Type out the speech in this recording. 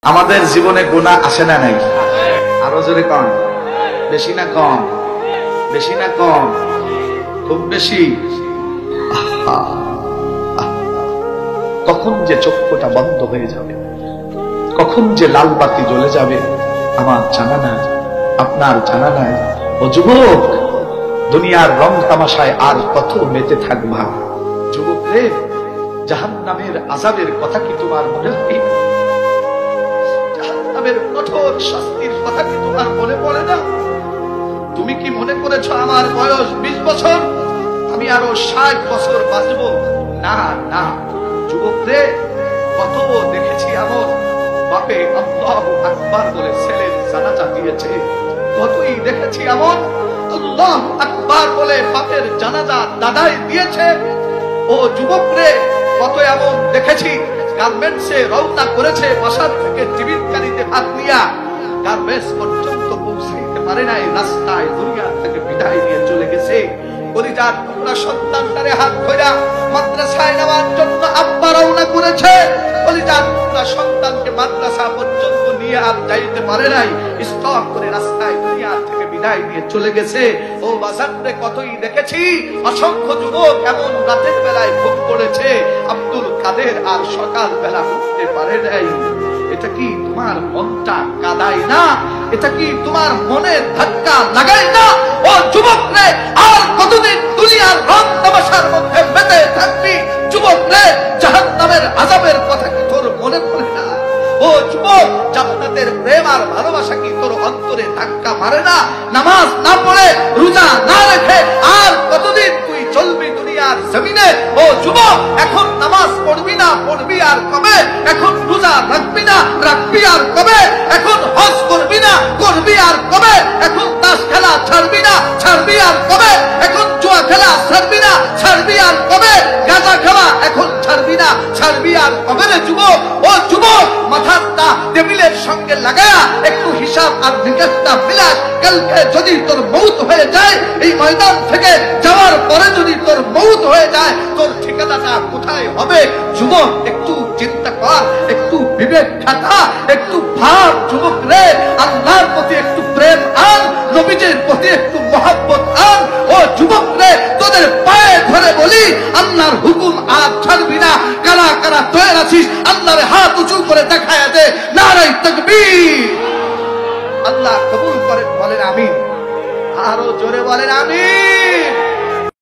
আমাদের জীবনে গুনাহ আসে না নাই? আরো জোরে কম, বেশি না কম? বেশি না কম? খুব বেশি। কখন যে চক্ষুটা বন্ধ হয়ে যাবে, কখন যে লাল বাতি জ্বলে যাবে আমার জানা নাই, আপনার জানা নাই। ও যুবক, দুনিয়ার রং তামাশায় আর কত মেতে থাকবা? যুবক রে, জাহান্নামের আযাবের কথা কি তোমার মনে হয়? জাহান্নামের কঠোর শাস্তির কথা কি তোমার মনে পড়ে না? তুমি কি মনে করেছো আমার বয়স 20 বছর, আমি আরো 60 বছর বাঁচবো? না না যুবক রে, কত দেখেছি এমন বাপে আল্লাহু আকবার বলে ছেলের জানাজা দিয়েছে, কতই দেখেছি এমন আল্লাহু আকবার বলে বাপের জানাজা দাদাই দিয়েছে। ও যুবক রে, কত এমন দেখেছি গার্মেন্টসে রওনা করেছে, বাসার থেকে টিফিন গাড়িতে ভাত নিয়া গার্মেন্টস পর্যন্ত পৌঁছাইতে পারে নাই, রাস্তায় দুনিয়া থেকে বিদায় নিয়ে চলে গেছে। কলিজার টুকরা সন্তানটারে হাত ধইরা মাদ্রাসায় নেওয়ার জন্য আব্বা রওনা করেছে, কলিজার টুকরা সন্তানকে মাদ্রাসা পর্যন্ত নিয়ে আর যাইতে পারে নাই, স্টপ করে রাস্তায় দুনিয়া থেকে বিদায় নিয়ে চলে গেছে। ও বাজারে কতই দেখেছি অসংখ্য যুবক এমন রাতের বেলায় ঘুম পড়েছে, আব্দুল কাদের আর সকাল বেলা উঠতে পারে নাই। এটা কি তোমার মনটা কাঁদায় না? এটা কি তোমার মনে ধাক্কা লাগায় না? ও যুবক রে, আর কতদিন দুনিয়ার রং তামাশার মধ্যে মেতে থাকবি? যুবক রে, জাহান্নামের আযাবের কথা কি তোর মনে পড়ে না? ও যুবক, জান্নাতের প্রেম আর ভালোবাসা কি তোর অন্তরে ধাক্কা মারে না? নামাজ না পড়ে, রোজা না রেখে আর কতদিন তুই চলবি দুনিয়ার জমিনে? ও যুবক, এখন নামাজ পড়বি না, পড়বি আর কবে? এখন রোজা রাখবি না, রাখবি আর কবে? এখন হজ করবি না, করবি আর কবে? এখন তাস খেলা ছাড়বি না, ছাড়বি আর কবে? এখন জুয়া খেলা ছাড়বি না, ছাড়বি আর কবে? গাঁজা খেলা এখন ছাড়বি না, ছাড়বি আর কবে রে যুবক? ও যুবক, মাথাটা টেবিলের সঙ্গে লাগায়া একটু হিসাব আর নিকাশটা মিলাস। কালকে যদি তোর মৌত হয়ে যায়, এই ময়দান থেকে যাওয়ার পরে যদি তোর মৌত হয়ে যায়, তোর ঠিকানাটা কোথায় হবে? যুবক, একটু চিন্তা কর, একটু বিবেক খাটা, একটু ভাব যুবক রে। আল্লাহর প্রতি একটু প্রেম আন, নবীজির প্রতি একটু মহব্বত আন। ও যুবক রে, তোদের পায়ে ধরে বলি, আল্লাহর হুকুম আর ছাড়বি না। কারা কারা তৈরি আছিস আল্লাহর হাত উঁচু করে দেখায় দে, নারে তাকবীর। আল্লাহ কবুল করেন, বলেন আমিন। আরো জোরে বলেন আমিন।